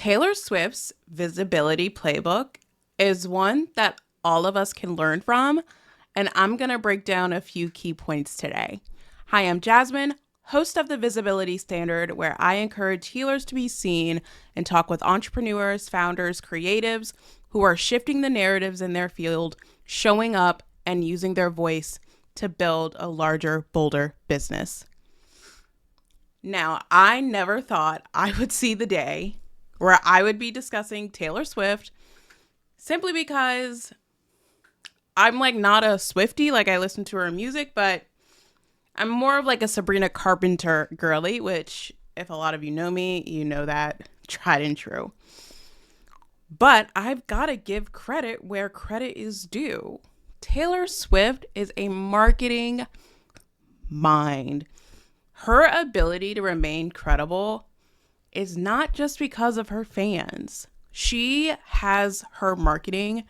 Taylor Swift's visibility playbook is one that all of us can learn from, and I'm going to break down a few key points today. Hi, I'm Jazzmyn, host of the Visibility Standard, where I encourage healers to be seen and talk with entrepreneurs, founders, creatives who are shifting the narratives in their field, showing up, and using their voice to build a larger, bolder business. Now, I never thought I would see the day where I would be discussing Taylor Swift simply because I'm not a Swiftie, I listen to her music, but I'm more of a Sabrina Carpenter girly, which if a lot of you know me, you know that tried and true. But I've got to give credit where credit is due. Taylor Swift is a marketing mind. Her ability to remain credible is not just because of her fans. She has her marketing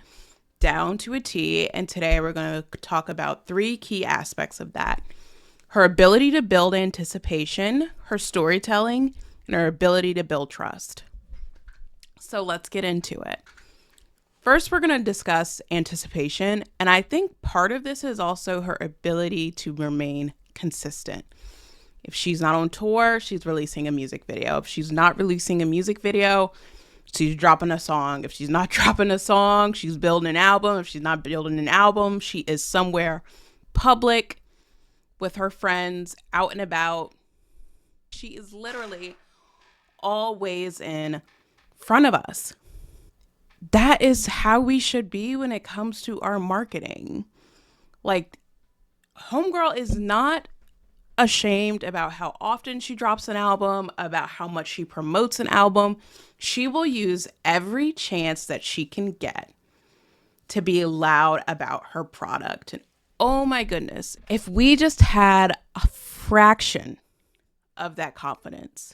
down to a T, and today we're going to talk about 3 key aspects of that. Her ability to build anticipation, her storytelling, and her ability to build trust. So let's get into it. First, we're going to discuss anticipation, and I think part of this is also her ability to remain consistent. If she's not on tour, she's releasing a music video. If she's not releasing a music video, she's dropping a song. If she's not dropping a song, she's building an album. If she's not building an album, she is somewhere public with her friends, out and about. She is literally always in front of us. That is how we should be when it comes to our marketing. Homegirl is not ashamed about how often she drops an album, about how much she promotes an album. She will use every chance that she can get to be loud about her product. And oh my goodness, if we just had a fraction of that confidence,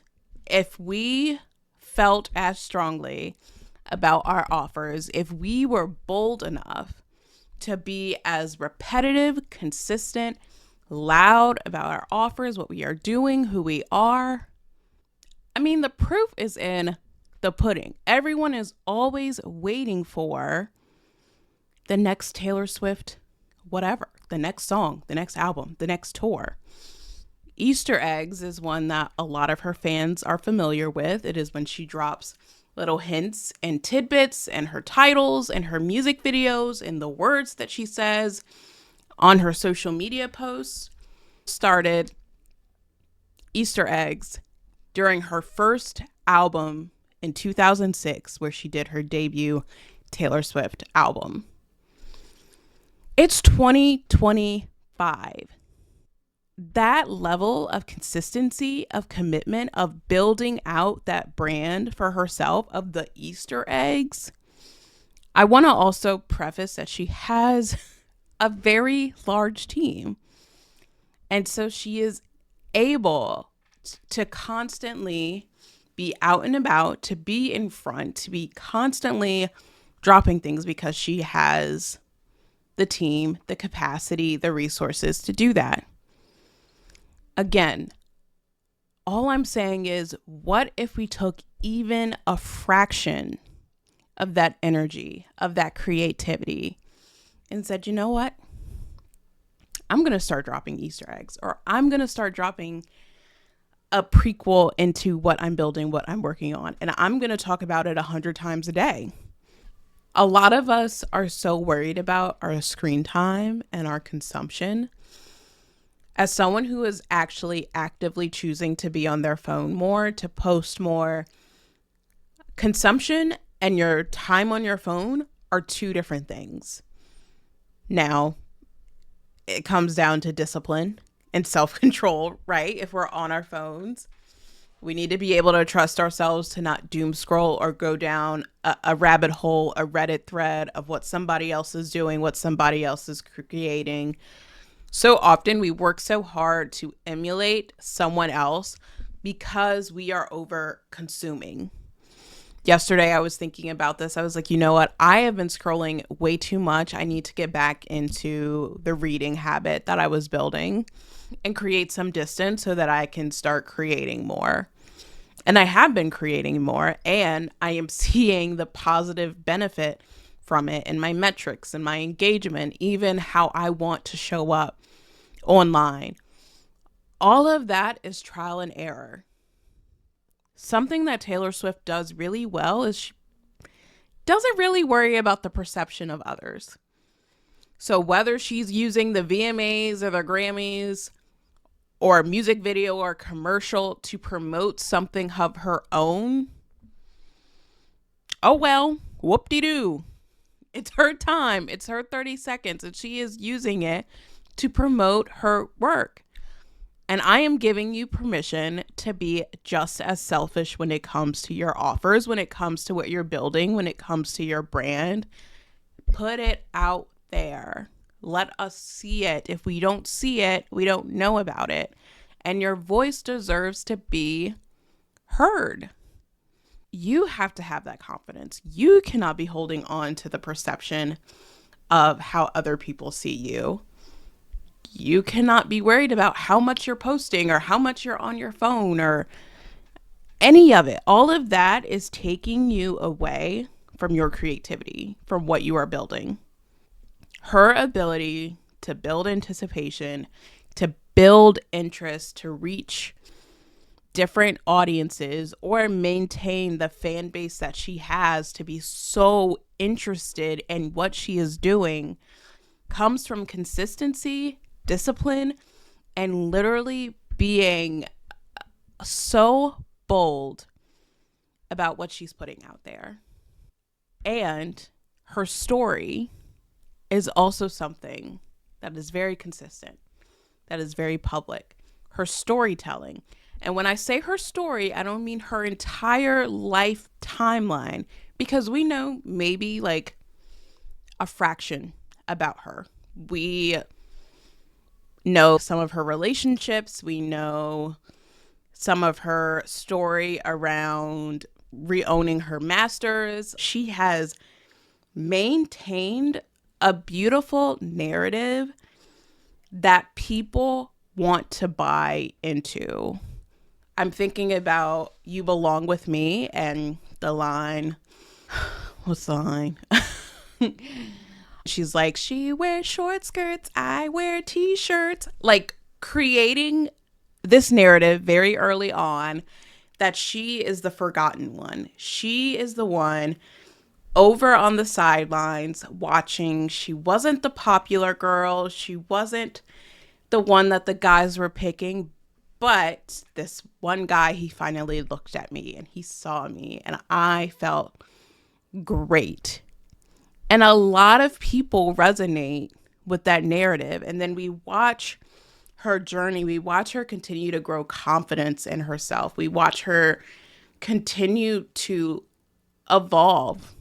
if we felt as strongly about our offers, if we were bold enough to be as repetitive, consistent, loud about our offers, what we are doing, who we are. The proof is in the pudding. Everyone is always waiting for the next Taylor Swift, whatever, the next song, the next album, the next tour. Easter eggs is one that a lot of her fans are familiar with. It is when she drops little hints and tidbits and her titles and her music videos and the words that she says on her social media posts. Started Easter eggs during her first album in 2006, where she did her debut Taylor Swift album. It's 2025. That level of consistency, of commitment, of building out that brand for herself, of the Easter eggs. I want to also preface that she has a very large team. And so she is able to constantly be out and about, to be in front, to be constantly dropping things because she has the team, the capacity, the resources to do that. Again, all I'm saying is, what if we took even a fraction of that energy, of that creativity, and said, you know what? I'm going to start dropping Easter eggs, or I'm going to start dropping a prequel into what I'm building, what I'm working on, and I'm going to talk about it 100 times a day. A lot of us are so worried about our screen time and our consumption. As someone who is actually actively choosing to be on their phone more, to post more, consumption and your time on your phone are 2 different things. Now, it comes down to discipline and self-control, right? If we're on our phones, we need to be able to trust ourselves to not doom scroll or go down a rabbit hole, a Reddit thread of what somebody else is doing, what somebody else is creating. So often we work so hard to emulate someone else because we are over consuming. Yesterday, I was thinking about this. I was like, you know what? I have been scrolling way too much. I need to get back into the reading habit that I was building and create some distance so that I can start creating more. And I have been creating more, and I am seeing the positive benefit from it in my metrics and my engagement, even how I want to show up online. All of that is trial and error. Something that Taylor Swift does really well is she doesn't really worry about the perception of others. So whether she's using the VMAs or the Grammys or a music video or a commercial to promote something of her own, oh well, whoop-de-doo. It's her time. It's her 30 seconds, and she is using it to promote her work. And I am giving you permission to be just as selfish when it comes to your offers, when it comes to what you're building, when it comes to your brand. Put it out there. Let us see it. If we don't see it, we don't know about it. And your voice deserves to be heard. You have to have that confidence. You cannot be holding on to the perception of how other people see you. You cannot be worried about how much you're posting or how much you're on your phone or any of it. All of that is taking you away from your creativity, from what you are building. Her ability to build anticipation, to build interest, to reach different audiences or maintain the fan base that she has, to be so interested in what she is doing, comes from consistency, discipline, and literally being so bold about what she's putting out there. And her story is also something that is very consistent, that is very public. Her storytelling. And when I say her story, I don't mean her entire life timeline, because we know maybe like a fraction about her. We know some of her relationships. We know some of her story around reowning her masters. She has maintained a beautiful narrative that people want to buy into. I'm thinking about You Belong With Me and the line, what's the line? She's like, she wears short skirts, I wear t-shirts. Like creating this narrative very early on that she is the forgotten one. She is the one over on the sidelines watching. She wasn't the popular girl. She wasn't the one that the guys were picking. But this one guy, he finally looked at me and he saw me and I felt great. And a lot of people resonate with that narrative. And then we watch her journey. We watch her continue to grow confidence in herself. We watch her continue to evolve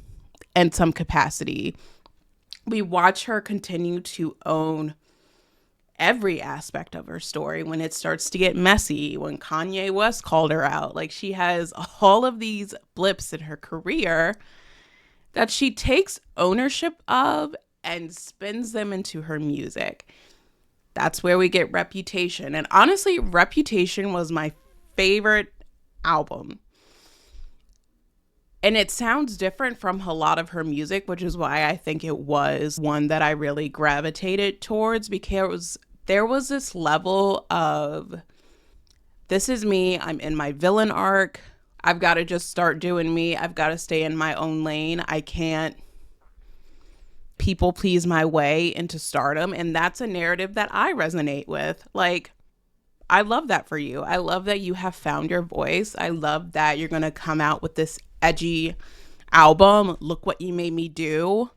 in some capacity. We watch her continue to own every aspect of her story when it starts to get messy, when Kanye West called her out. Like she has all of these blips in her career that she takes ownership of and spins them into her music. That's where we get Reputation. And honestly, Reputation was my favorite album. And it sounds different from a lot of her music, which is why I think it was one that I really gravitated towards, because there was this level of, this is me, I'm in my villain arc, I've got to just start doing me, I've got to stay in my own lane, I can't people please my way into stardom. And that's a narrative that I resonate with. Like, I love that for you. I love that you have found your voice. I love that you're going to come out with this edgy album. Look what you made me do.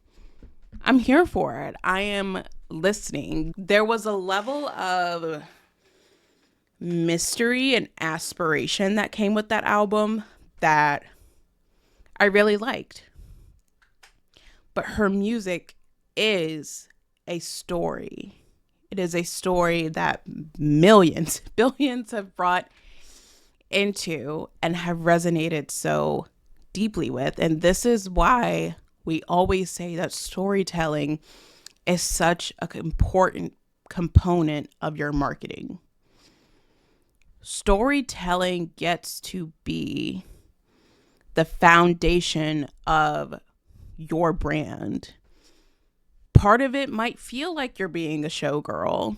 I'm here for it. I am listening. There was a level of mystery and aspiration that came with that album that I really liked. But her music is a story. It is a story that millions, billions have brought into and have resonated so deeply with. And this is why we always say that storytelling is such an important component of your marketing. Storytelling gets to be the foundation of your brand. Part of it might feel like you're being a showgirl.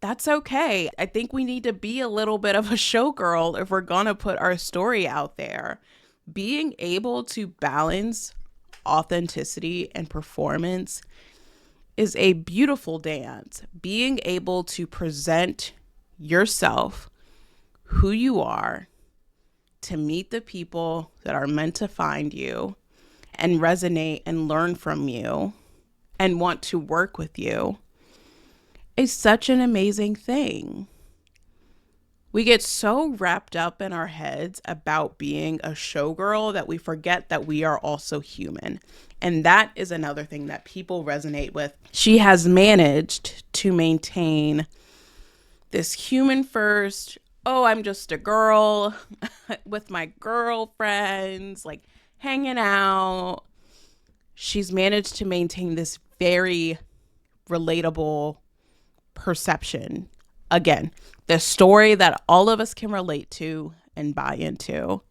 That's okay. I think we need to be a little bit of a showgirl if we're going to put our story out there. Being able to balance authenticity and performance is a beautiful dance. Being able to present yourself, who you are, to meet the people that are meant to find you and resonate and learn from you and want to work with you is such an amazing thing. We get so wrapped up in our heads about being a showgirl that we forget that we are also human. And that is another thing that people resonate with. She has managed to maintain this human first, oh, I'm just a girl with my girlfriends, like hanging out. She's managed to maintain this very relatable perception. Again, the story that all of us can relate to and buy into.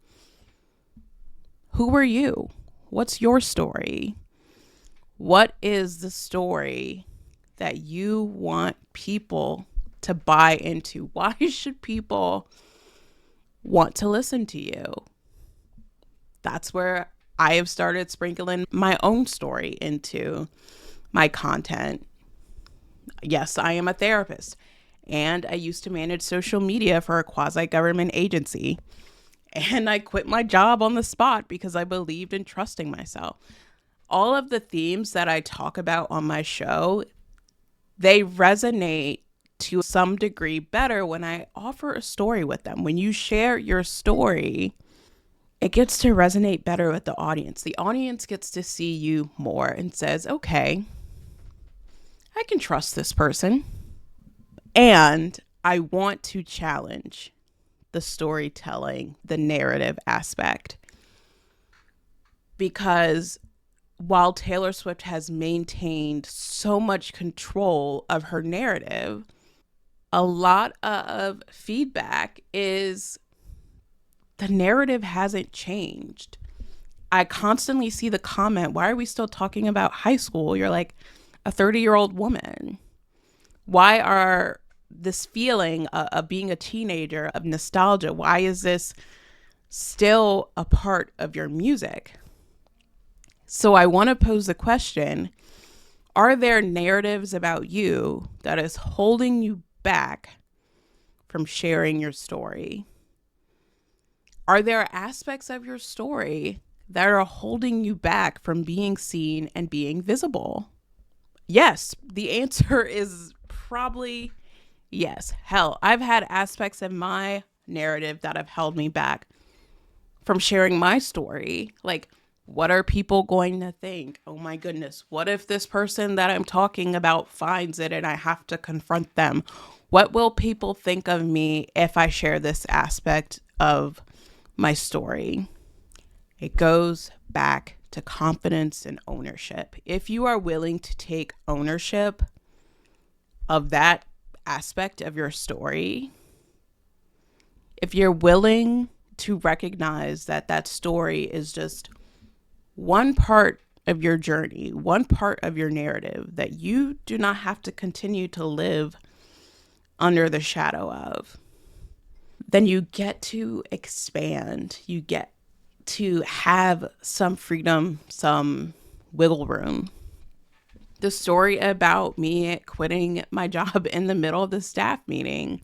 Who are you? What's your story? What is the story that you want people to buy into? Why should people want to listen to you? That's where I have started sprinkling my own story into my content. Yes, I am a therapist, and I used to manage social media for a quasi-government agency. And I quit my job on the spot because I believed in trusting myself. All of the themes that I talk about on my show, they resonate to some degree better when I offer a story with them. When you share your story, it gets to resonate better with the audience. The audience gets to see you more and says, okay, I can trust this person. And I want to challenge the storytelling, the narrative aspect. Because while Taylor Swift has maintained so much control of her narrative, a lot of feedback is the narrative hasn't changed. I constantly see the comment, why are we still talking about high school? You're like a 30-year-old woman. Why are this feeling of being a teenager, of nostalgia, why is this still a part of your music? So I want to pose the question, are there narratives about you that is holding you back from sharing your story? Are there aspects of your story that are holding you back from being seen and being visible? Yes, the answer is probably yes. Hell, I've had aspects of my narrative that have held me back from sharing my story. Like, what are people going to think? Oh my goodness. What if this person that I'm talking about finds it and I have to confront them? What will people think of me if I share this aspect of my story? It goes back to confidence and ownership. If you are willing to take ownership of that aspect of your story, if you're willing to recognize that that story is just one part of your journey, one part of your narrative that you do not have to continue to live under the shadow of, then you get to expand. You get to have some freedom, some wiggle room. The story about me quitting my job in the middle of the staff meeting.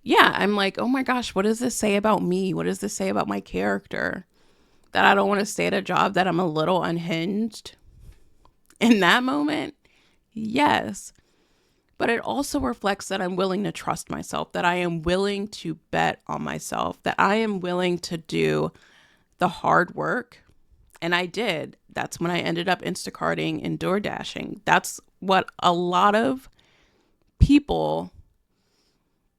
Yeah, I'm like, oh my gosh, what does this say about me? What does this say about my character? That I don't want to stay at a job, that I'm a little unhinged in that moment? Yes. But it also reflects that I'm willing to trust myself, that I am willing to bet on myself, that I am willing to do the hard work. And I did. That's when I ended up Instacarting and DoorDashing. That's what a lot of people,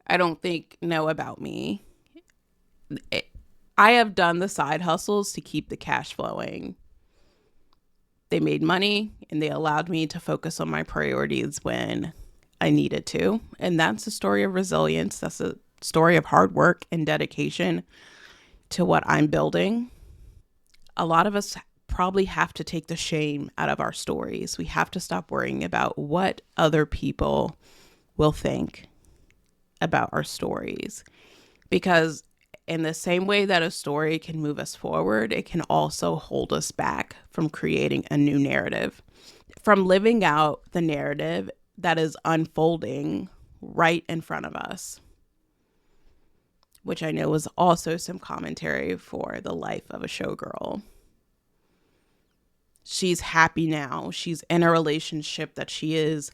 I don't think, know about me. I have done the side hustles to keep the cash flowing. They made money and they allowed me to focus on my priorities when I needed to. And that's a story of resilience. That's a story of hard work and dedication to what I'm building. A lot of us probably have to take the shame out of our stories. We have to stop worrying about what other people will think about our stories. Because in the same way that a story can move us forward, it can also hold us back from creating a new narrative, from living out the narrative that is unfolding right in front of us, which I know is also some commentary for the life of a showgirl. She's happy now. She's in a relationship that she is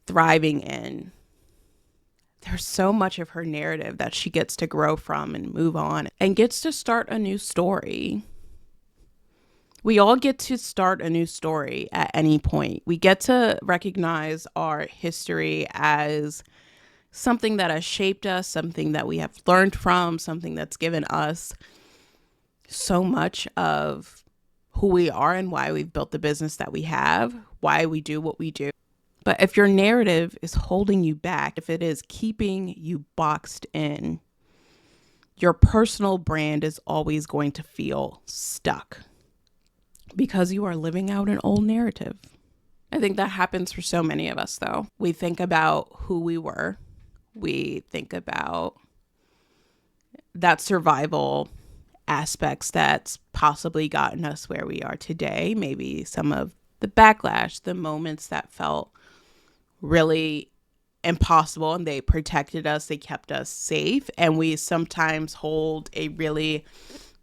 thriving in. There's so much of her narrative that she gets to grow from and move on and gets to start a new story. We all get to start a new story at any point. We get to recognize our history as something that has shaped us, something that we have learned from, something that's given us so much of who we are and why we've built the business that we have, why we do what we do. But if your narrative is holding you back, if it is keeping you boxed in, your personal brand is always going to feel stuck because you are living out an old narrative. I think that happens for so many of us, though. We think about who we were. We think about that survival aspects that's possibly gotten us where we are today. Maybe some of the backlash, the moments that felt really impossible and they protected us, they kept us safe. And we sometimes hold a really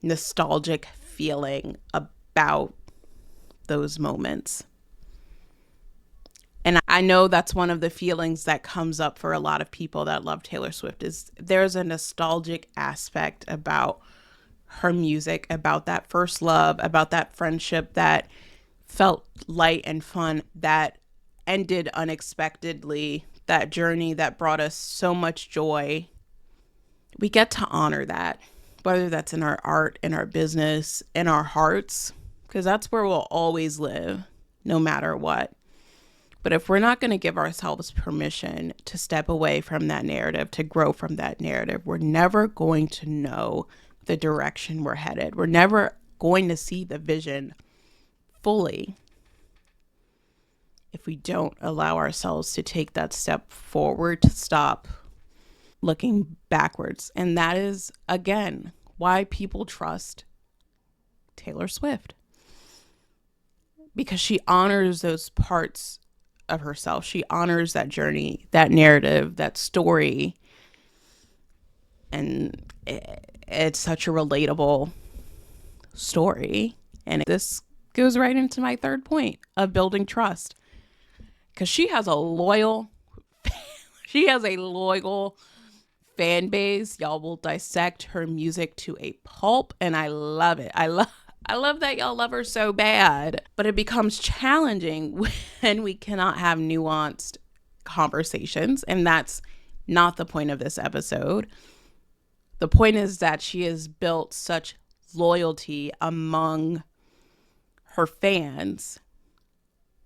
nostalgic feeling about those moments. And I know that's one of the feelings that comes up for a lot of people that love Taylor Swift is there's a nostalgic aspect about her music, about that first love, about that friendship that felt light and fun, that ended unexpectedly, that journey that brought us so much joy. We get to honor that, whether that's in our art, in our business, in our hearts, because that's where we'll always live, no matter what. But if we're not going to give ourselves permission to step away from that narrative, to grow from that narrative, we're never going to know the direction we're headed. We're never going to see the vision fully if we don't allow ourselves to take that step forward, to stop looking backwards. And that is, again, why people trust Taylor Swift. Because she honors those parts of herself. She honors that journey, that narrative, that story. And it's such a relatable story. And this goes right into my third point of building trust. Because she has a loyal fan base. Y'all will dissect her music to a pulp, and I love it. I love that y'all love her so bad. But it becomes challenging when we cannot have nuanced conversations, and that's not the point of this episode. The point is that she has built such loyalty among her fans.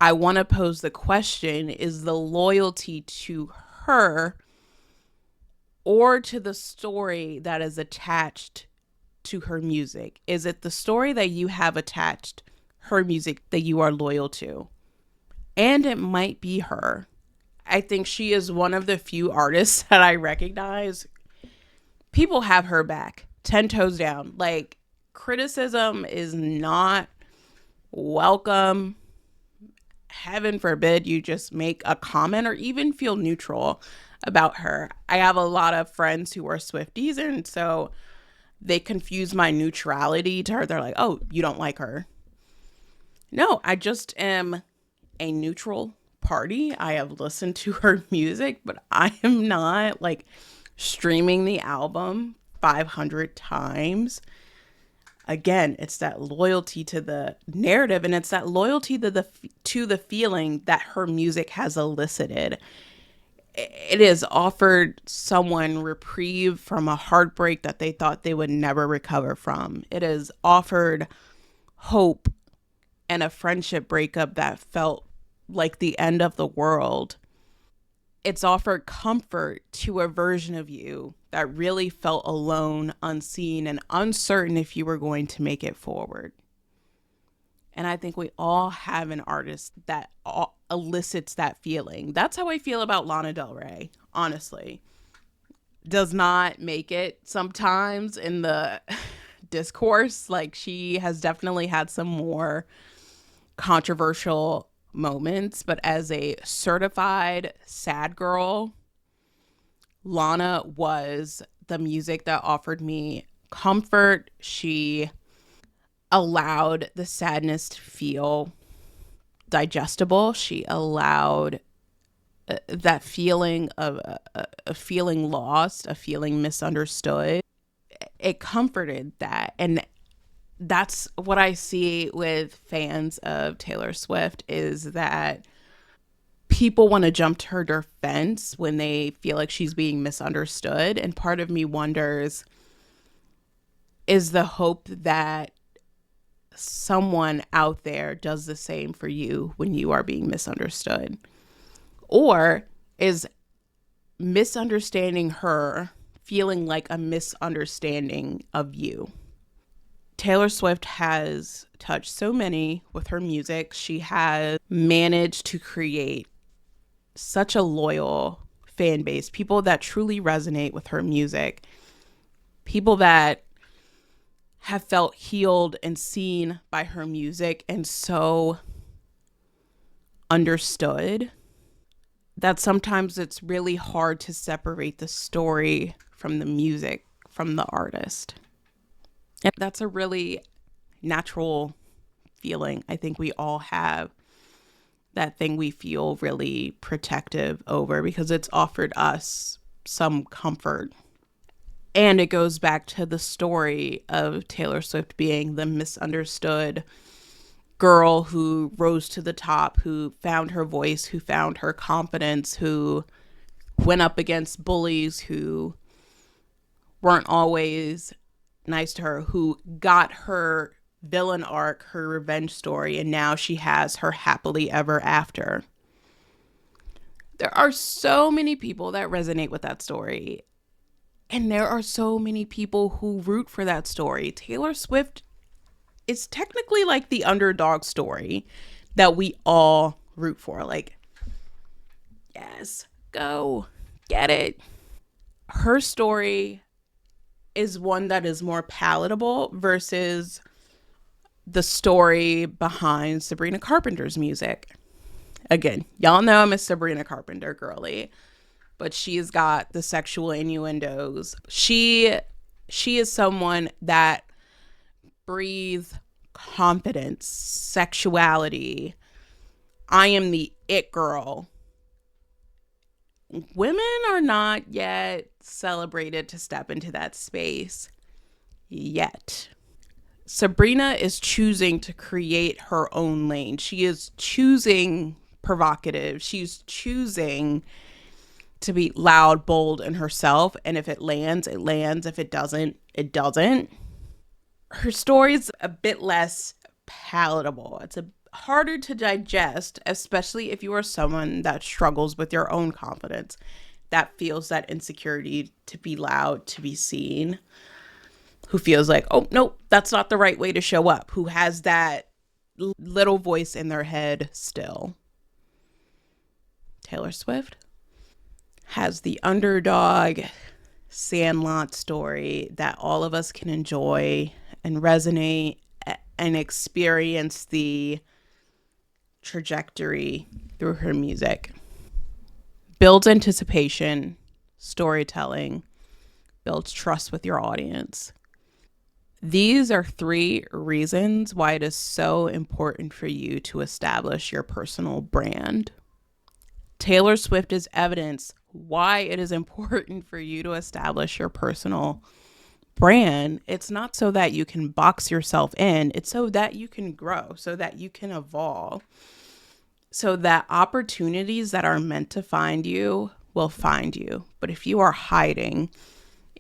I want to pose the question, is the loyalty to her or to the story that is attached to her music? Is it the story that you have attached her music that you are loyal to? And it might be her. I think she is one of the few artists that I recognize. People have her back, 10 toes down. Like, criticism is not welcome. Heaven forbid you just make a comment or even feel neutral about her. I have a lot of friends who are Swifties, and so they confuse my neutrality to her. They're like, oh, you don't like her. No, I just am a neutral party. I have listened to her music, but I am not like streaming the album 500 times. Again, it's that loyalty to the narrative, and it's that loyalty to the feeling that her music has elicited. It has offered someone reprieve from a heartbreak that they thought they would never recover from. It has offered hope and a friendship breakup that felt like the end of the world. It's offered comfort to a version of you that really felt alone, unseen, and uncertain if you were going to make it forward. And I think we all have an artist that elicits that feeling. That's how I feel about Lana Del Rey, honestly. Does not make it sometimes in the discourse. Like, she has definitely had some more controversial moments, but as a certified sad girl, Lana was the music that offered me comfort. She allowed the sadness to feel digestible. She allowed that feeling of a feeling lost, a feeling misunderstood. It comforted that. And that's what I see with fans of Taylor Swift, is that people want to jump to her defense when they feel like she's being misunderstood. And part of me wonders, is the hope that someone out there does the same for you when you are being misunderstood? Or is misunderstanding her feeling like a misunderstanding of you? Taylor Swift has touched so many with her music. She has managed to create such a loyal fan base, people that truly resonate with her music, people that have felt healed and seen by her music and so understood that sometimes it's really hard to separate the story from the music, from the artist. And that's a really natural feeling. I think we all have that thing we feel really protective over because it's offered us some comfort. And it goes back to the story of Taylor Swift being the misunderstood girl who rose to the top, who found her voice, who found her confidence, who went up against bullies who weren't always nice to her, who got her villain arc, her revenge story, and now she has her happily ever after. There are so many people that resonate with that story. And there are so many people who root for that story. Taylor Swift is technically like the underdog story that we all root for. Like, yes, go get it. Her story is one that is more palatable versus the story behind Sabrina Carpenter's music. Again, y'all know I'm a Sabrina Carpenter girly, but she's got the sexual innuendos. She is someone that breathes confidence, sexuality. I am the it girl. Women are not yet celebrated to step into that space yet. Sabrina is choosing to create her own lane. She is choosing provocative. She's choosing to be loud, bold, and herself. And if it lands, it lands. If it doesn't, it doesn't. Her story's a bit less palatable. It's harder to digest, especially if you are someone that struggles with your own confidence, that feels that insecurity to be loud, to be seen, who feels like, oh, nope, that's not the right way to show up, who has that little voice in their head still. Taylor Swift has the underdog Sandlot story that all of us can enjoy and resonate and experience the trajectory through her music. Builds anticipation, storytelling, builds trust with your audience. These are 3 reasons why it is so important for you to establish your personal brand. Taylor Swift is evidence why it is important for you to establish your personal brand. It's not so that you can box yourself in. It's so that you can grow, so that you can evolve, so that opportunities that are meant to find you will find you. But if you are hiding,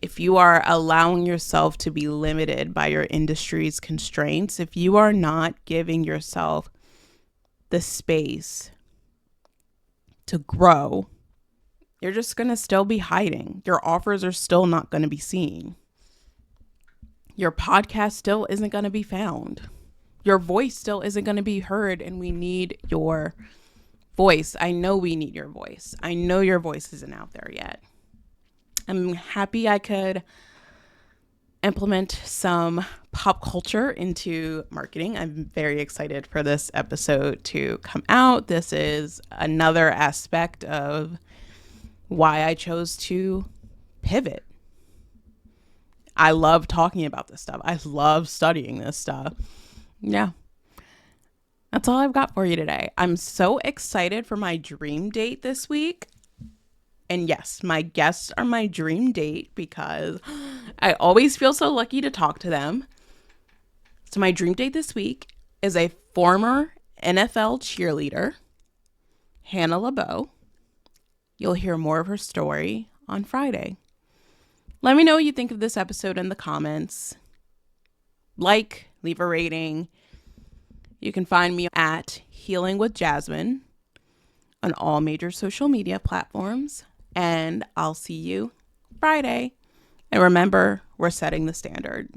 if you are allowing yourself to be limited by your industry's constraints, if you are not giving yourself the space to grow, you're just going to still be hiding. Your offers are still not going to be seen. Your podcast still isn't going to be found. Your voice still isn't going to be heard, and we need your voice. I know we need your voice. I know your voice isn't out there yet. I'm happy I could implement some pop culture into marketing. I'm very excited for this episode to come out. This is another aspect of why I chose to pivot. I love talking about this stuff. I love studying this stuff. Yeah. That's all I've got for you today. I'm so excited for my dream date this week. And yes, my guests are my dream date because I always feel so lucky to talk to them. So my dream date this week is a former NFL cheerleader, Hannah LeBeau. You'll hear more of her story on Friday. Let me know what you think of this episode in the comments. Leave a rating. You can find me at Healing with Jazzmyn on all major social media platforms. And I'll see you Friday. And remember, we're setting the standard.